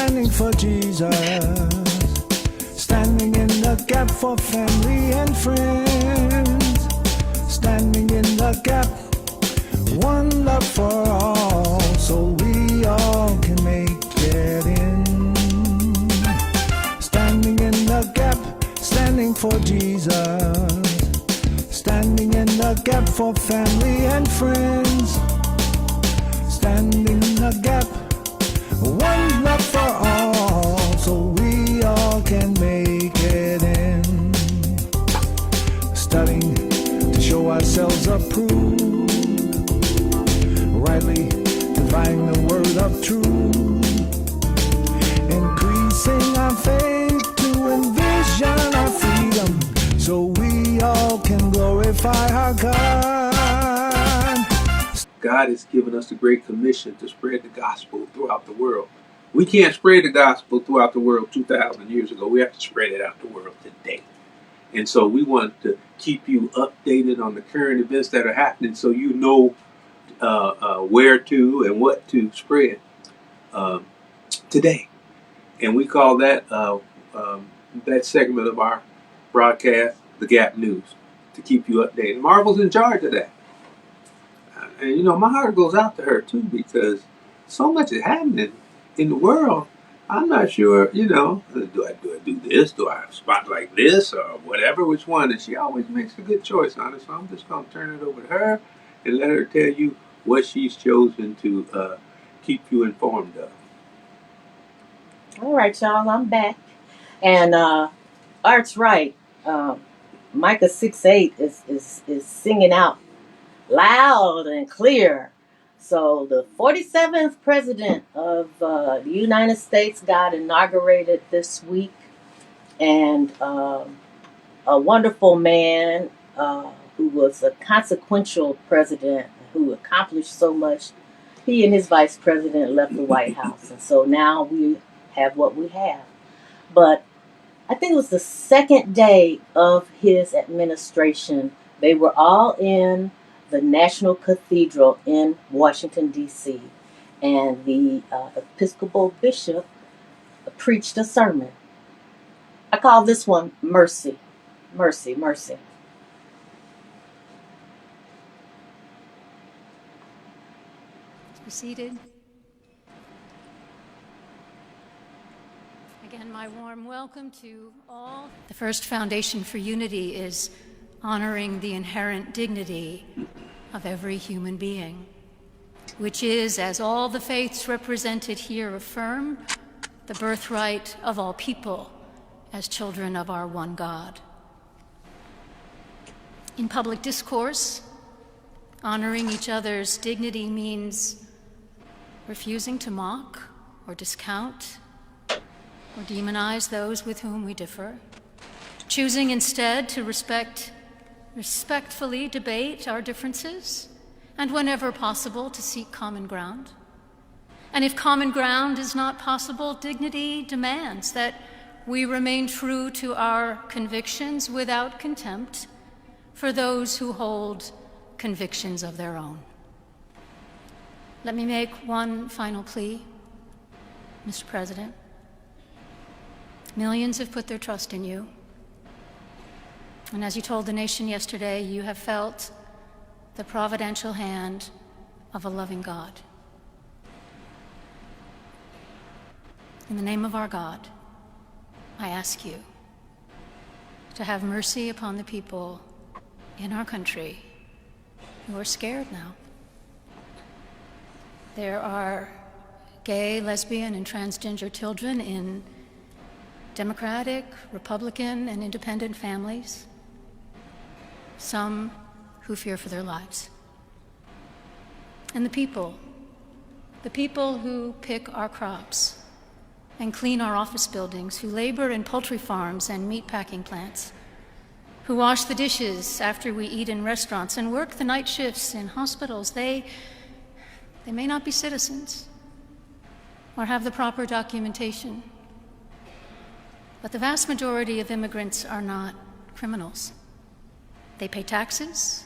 standing for Jesus, standing in the gap for family and friends, standing in the gap, one love for all, so we all can make it in. Standing in the gap, standing for Jesus, standing in the gap for family and friends, standing in the gap, one love for all, so we all can make it in. Studying to show ourselves approved, rightly dividing the word of truth, increasing our faith to envision our freedom, so we all can glorify our God. God has given us the great commission to spread the gospel throughout the world. We can't spread the gospel throughout the world 2,000 years ago. We have to spread it out the world today. And so we want to keep you updated on the current events that are happening, so you know where to and what to spread today. And we call that that segment of our broadcast the Gap News, to keep you updated. Marvel's in charge of that. And you know, my heart goes out to her too, because so much is happening in the world. I'm not sure, you know, do I do this? Do I spot like this or whatever? Which one? And she always makes a good choice on it. So I'm just going to turn it over to her and let her tell you what she's chosen to keep you informed of. All right, y'all, I'm back. And Art's right. Micah 6:8 is singing out loud and clear. So the 47th president of the United States got inaugurated this week, and a wonderful man who was a consequential president who accomplished so much. He and his vice president left the White House, and so now we have what we have. But I think it was the second day of his administration. They were all in the National Cathedral in Washington, D.C., and the Episcopal bishop preached a sermon. I call this one Mercy, Mercy, Mercy. Be seated. Again, my warm welcome to all. The first foundation for unity is honoring the inherent dignity of every human being, which is, as all the faiths represented here affirm, the birthright of all people as children of our one God. In public discourse, honoring each other's dignity means refusing to mock or discount or demonize those with whom we differ, choosing instead to respectfully debate our differences, and whenever possible to seek common ground. And if common ground is not possible, dignity demands that we remain true to our convictions without contempt for those who hold convictions of their own. Let me make one final plea, Mr. President. Millions have put their trust in you. And as you told the nation yesterday, you have felt the providential hand of a loving God. In the name of our God, I ask you to have mercy upon the people in our country who are scared now. There are gay, lesbian, and transgender children in Democratic, Republican, and independent families, some who fear for their lives. And the people who pick our crops and clean our office buildings, who labor in poultry farms and meatpacking plants, who wash the dishes after we eat in restaurants and work the night shifts in hospitals, they may not be citizens or have the proper documentation, but the vast majority of immigrants are not criminals. They pay taxes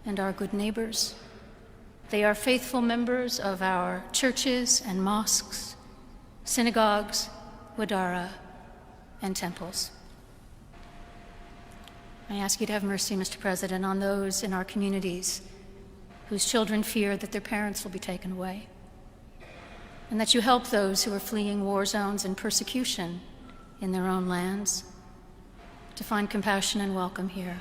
and are good neighbors. They are faithful members of our churches and mosques, synagogues, wadara, and temples. I ask you to have mercy, Mr. President, on those in our communities whose children fear that their parents will be taken away, and that you help those who are fleeing war zones and persecution in their own lands to find compassion and welcome here.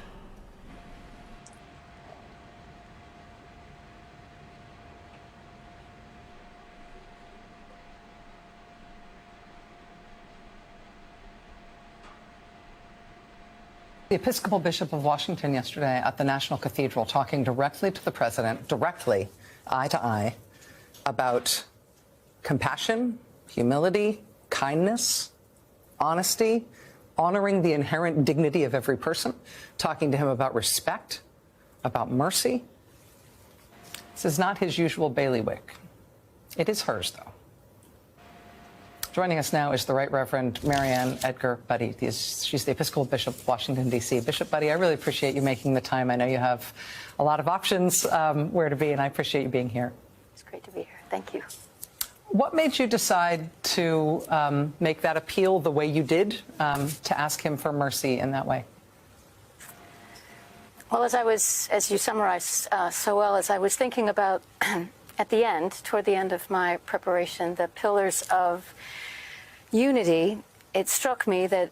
The Episcopal Bishop of Washington yesterday at the National Cathedral talking directly to the president, directly, eye to eye, about compassion, humility, kindness, honesty, honoring the inherent dignity of every person, talking to him about respect, about mercy. This is not his usual bailiwick. It is hers, though. Joining us now is the Right Reverend Mariann Edgar Budde. She's the Episcopal Bishop of Washington, D.C. Bishop Budde, I really appreciate you making the time. I know you have a lot of options where to be, and I appreciate you being here. It's great to be here. Thank you. What made you decide to make that appeal the way you did, to ask him for mercy in that way? Well, as you summarized so well, as I was thinking about at the end, toward the end of my preparation, the pillars of unity, it struck me that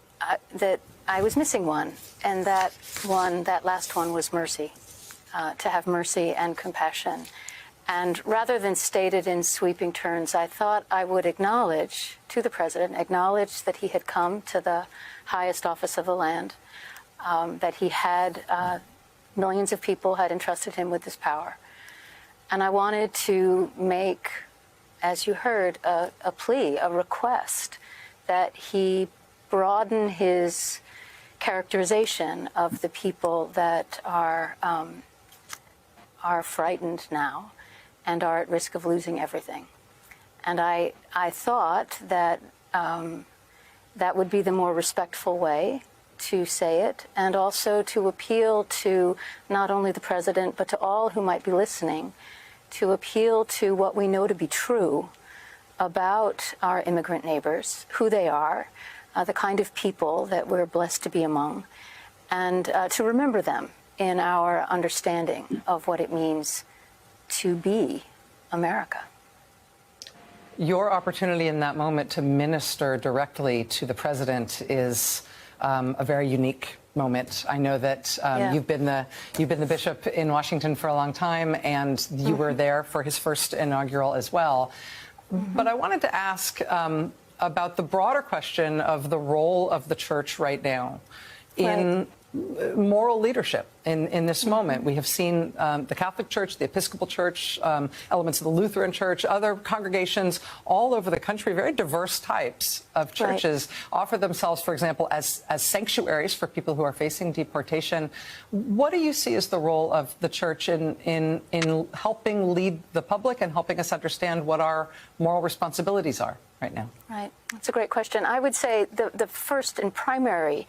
I was missing one, and that last one was mercy, to have mercy and compassion. And rather than state it in sweeping terms, I thought I would acknowledge to the president, acknowledge that he had come to the highest office of the land, that he had millions of people had entrusted him with this power. And I wanted to make, as you heard, a plea, a request that he broaden his characterization of the people that are frightened now and are at risk of losing everything. And I thought that that would be the more respectful way to say it, and also to appeal to not only the president, but to all who might be listening, to appeal to what we know to be true about our immigrant neighbors, who they are, the kind of people that we're blessed to be among, and to remember them in our understanding of what it means to be America. Your opportunity in that moment to minister directly to the president is a very unique moment. I know that you've been the bishop in Washington for a long time, and you were there for his first inaugural as well. But I wanted to ask about the broader question of the role of the church right now in moral leadership in this moment. We have seen the Catholic Church, the Episcopal Church, elements of the Lutheran Church, other congregations all over the country, very diverse types of churches, offer themselves, for example, as sanctuaries for people who are facing deportation. What do you see as the role of the church in helping lead the public and helping us understand what our moral responsibilities are right now? Right. That's a great question. I would say the first and primary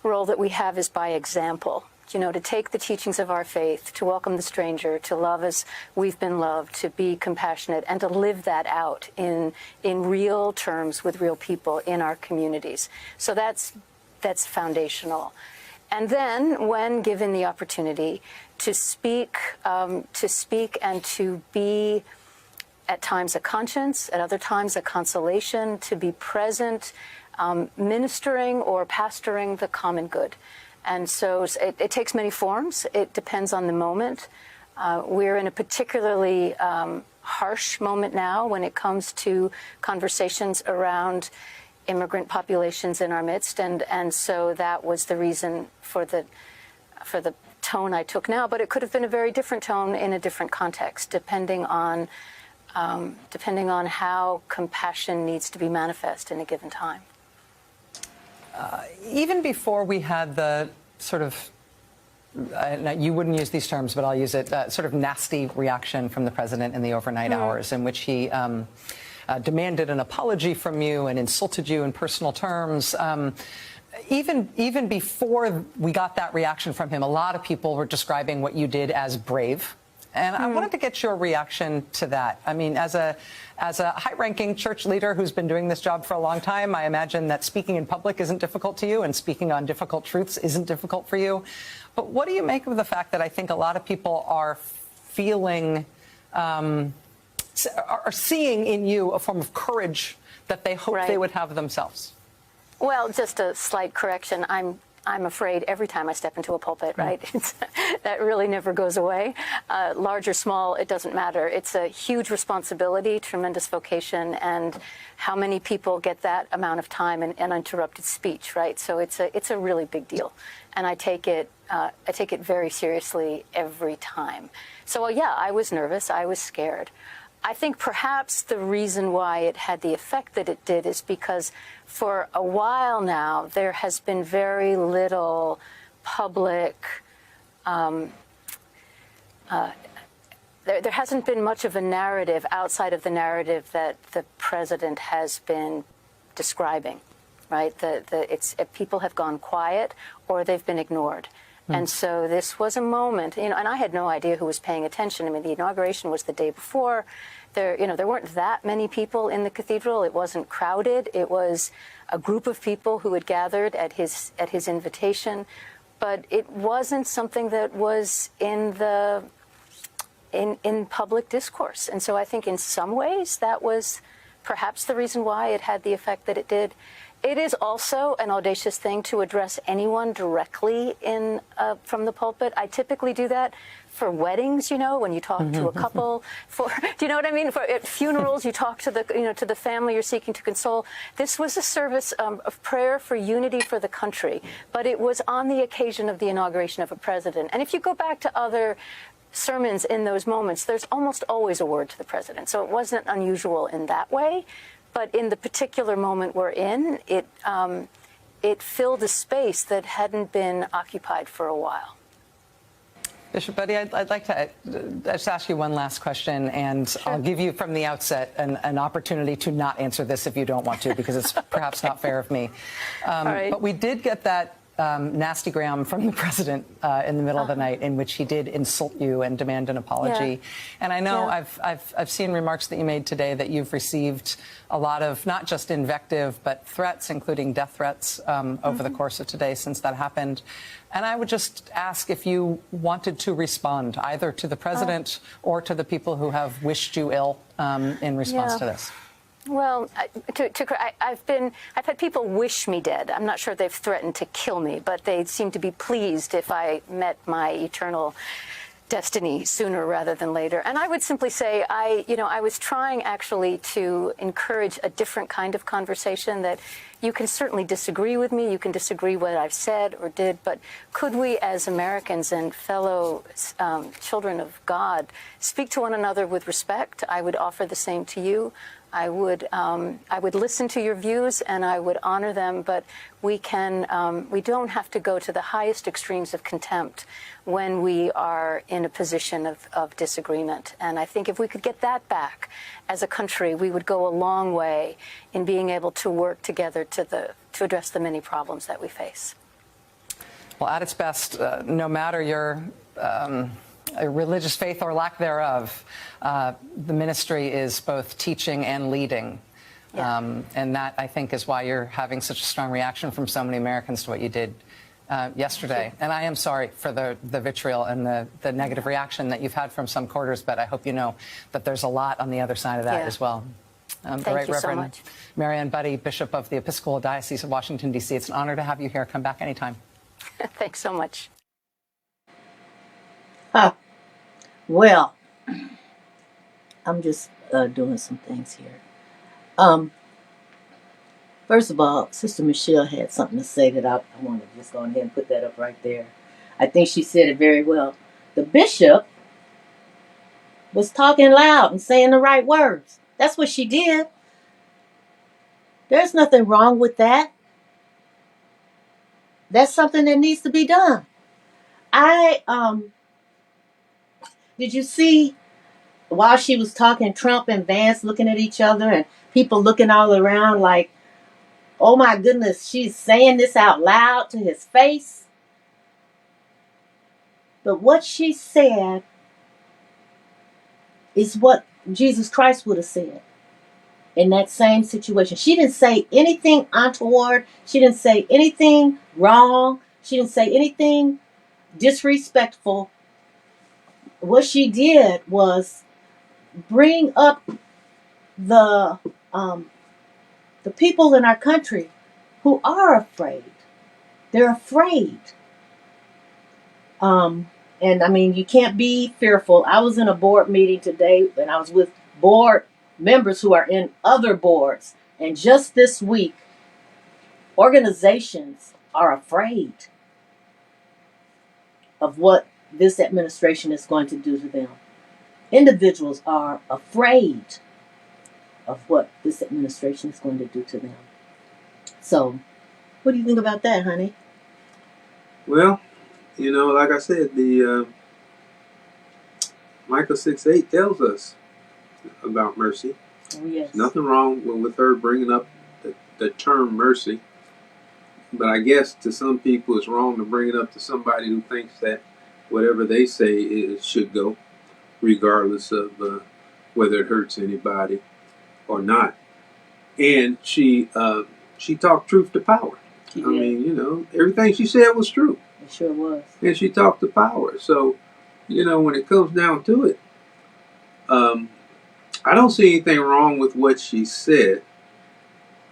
role that we have is by example. You know, to take the teachings of our faith, to welcome the stranger, to love as we've been loved, to be compassionate, and to live that out in real terms with real people in our communities. So that's foundational. And then, when given the opportunity to speak and to be at times a conscience, at other times a consolation, to be present, ministering or pastoring the common good. And so it takes many forms. It depends on the moment. We're in a particularly harsh moment now when it comes to conversations around immigrant populations in our midst. And so that was the reason for the tone I took now. But it could have been a very different tone in a different context, depending on how compassion needs to be manifest in a given time. Even before we had the sort of, you wouldn't use these terms, but I'll use it, sort of nasty reaction from the president in the overnight hours, in which he demanded an apology from you and insulted you in personal terms. Even before we got that reaction from him, a lot of people were describing what you did as brave And I wanted to get your reaction to that. I mean, as a high-ranking church leader who's been doing this job for a long time, I imagine that speaking in public isn't difficult to you and speaking on difficult truths isn't difficult for you. But what do you make of the fact that I think a lot of people are feeling, are seeing in you a form of courage that they hope they would have themselves? Well, just a slight correction. I'm afraid every time I step into a pulpit, right? That really never goes away. Large or small, it doesn't matter. It's a huge responsibility, tremendous vocation, and how many people get that amount of time and uninterrupted speech, right? So it's a really big deal, and I take it very seriously every time. So yeah, I was nervous. I was scared. I think perhaps the reason why it had the effect that it did is because for a while now, there has been very little public, there hasn't been much of a narrative outside of the narrative that the president has been describing, right? People have gone quiet or they've been ignored. And so this was a moment, and I had no idea who was paying attention. I mean, the inauguration was the day before. There weren't that many people in the cathedral. It wasn't crowded. It was a group of people who had gathered at his invitation, but it wasn't something that was in public discourse. And so I think in some ways that was perhaps the reason why it had the effect that it did. It is also an audacious thing to address anyone directly from the pulpit. I typically do that for weddings, when you talk to a couple. Do you know what I mean? At funerals, you talk to the family you're seeking to console. This was a service of prayer for unity for the country, but it was on the occasion of the inauguration of a president. And if you go back to other sermons in those moments, there's almost always a word to the president. So it wasn't unusual in that way. But in the particular moment we're in, it filled a space that hadn't been occupied for a while. Bishop Budde, I'd like to just ask you one last question, and sure. I'll give you from the outset an opportunity to not answer this if you don't want to, because it's perhaps not fair of me. Right. But we did get that nasty gram from the president in the middle of the night, in which he did insult you and demand an apology. Yeah. And I know I've seen remarks that you made today that you've received a lot of not just invective but threats, including death threats, over the course of today since that happened. And I would just ask if you wanted to respond either to the president or to the people who have wished you ill in response to this. Well, I've had people wish me dead. I'm not sure they've threatened to kill me, but they seem to be pleased if I met my eternal destiny sooner rather than later. And I would simply say I was trying actually to encourage a different kind of conversation, that you can certainly disagree with me, you can disagree what I've said or did, but could we as Americans and fellow children of God speak to one another with respect? I would offer the same to you. I would listen to your views and I would honor them, but we don't have to go to the highest extremes of contempt when we are in a position of disagreement. And I think if we could get that back as a country, we would go a long way in being able to work together to address the many problems that we face. Well, at its best, no matter your religious faith or lack thereof, the ministry is both teaching and leading. Yeah. And that, I think, is why you're having such a strong reaction from so many Americans to what you did yesterday. And I am sorry for the vitriol and the negative reaction that you've had from some quarters, but I hope you know that there's a lot on the other side of that as well. Thank you Reverend so much. Mariann Budde, Bishop of the Episcopal Diocese of Washington, D.C. It's an honor to have you here. Come back anytime. Thanks so much. Well, I'm just doing some things here. First of all, Sister Michelle had something to say that I want to just go ahead and put that up right there. I think she said it very well. The bishop was talking loud and saying the right words. That's what she did. There's nothing wrong with that. That's something that needs to be done. Did you see while she was talking, Trump and Vance looking at each other and people looking all around like, oh my goodness, she's saying this out loud to his face? But what she said is what Jesus Christ would have said in that same situation. She didn't say anything untoward. She didn't say anything wrong. She didn't say anything disrespectful. What she did was bring up the the people in our country who are afraid. They're afraid. And I mean, you can't be fearful. I was in a board meeting today, and I was with board members who are in other boards. And just this week, organizations are afraid of what this administration is going to do to them. Individuals are afraid of what this administration is going to do to them. So, what do you think about that, honey? Well, like I said, the Micah 6:8 tells us about mercy. Oh, yes. Nothing wrong with her bringing up the term mercy. But I guess to some people it's wrong to bring it up to somebody who thinks that whatever they say it should go, regardless of whether it hurts anybody or not. And she talked truth to power. She I mean, everything she said was true. It sure was. And she talked to power. So, when it comes down to it, I don't see anything wrong with what she said.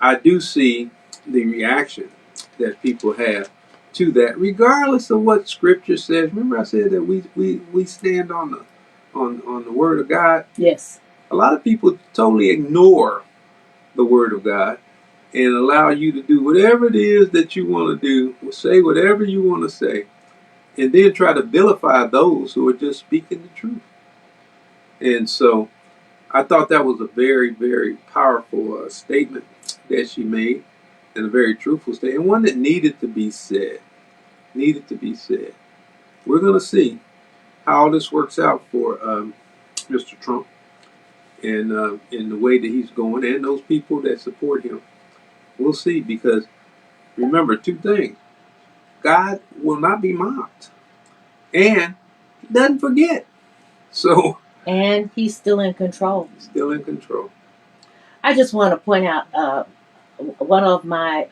I do see the reaction that people have to that, regardless of what Scripture says. Remember, I said that we stand on the Word of God. Yes. A lot of people totally ignore the Word of God and allow you to do whatever it is that you want to do, say whatever you want to say, and then try to vilify those who are just speaking the truth. And so I thought that was a very, very powerful statement that she made, and a very truthful statement, and one that needed to be said. We're going to see how this works out for Mr. Trump and in the way that he's going, and those people that support him. We'll see, because remember two things. God will not be mocked, and he doesn't forget. So, And he's still in control. Still in control. I just want to point out one of my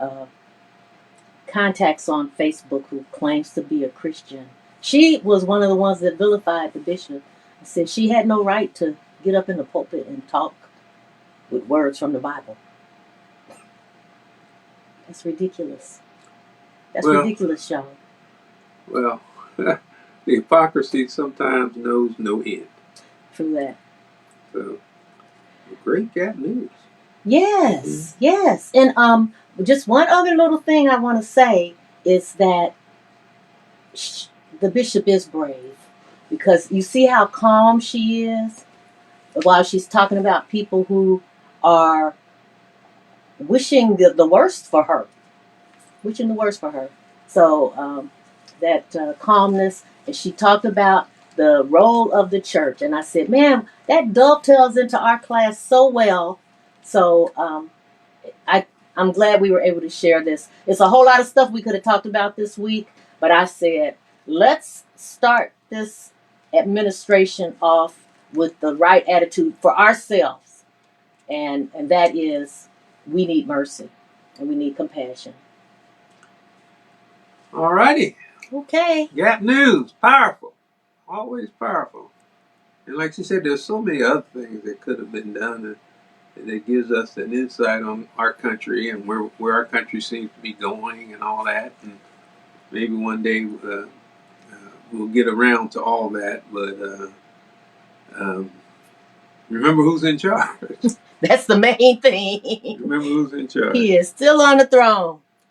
contacts on Facebook who claims to be a Christian. She was one of the ones that vilified the bishop and said she had no right to get up in the pulpit and talk with words from the Bible. That's ridiculous. That's ridiculous, y'all. Well, the hypocrisy sometimes knows no end. True that. So, great cat news. Yes, yes. And just one other little thing I want to say is that the bishop is brave, because you see how calm she is while she's talking about people who are wishing the worst for her. So that calmness, and she talked about the role of the church. And I said, man, that dovetails into our class so well. So I'm glad we were able to share this. It's a whole lot of stuff we could have talked about this week, but I said, let's start this administration off with the right attitude for ourselves. And that is, we need mercy and we need compassion. All righty. Okay. Gap news. Powerful. Always powerful. And like she said, there's so many other things that could have been done, and it gives us an insight on our country and where our country seems to be going and all that. And maybe one day we'll get around to all that. But remember who's in charge. That's the main thing. Remember who's in charge. He is still on the throne.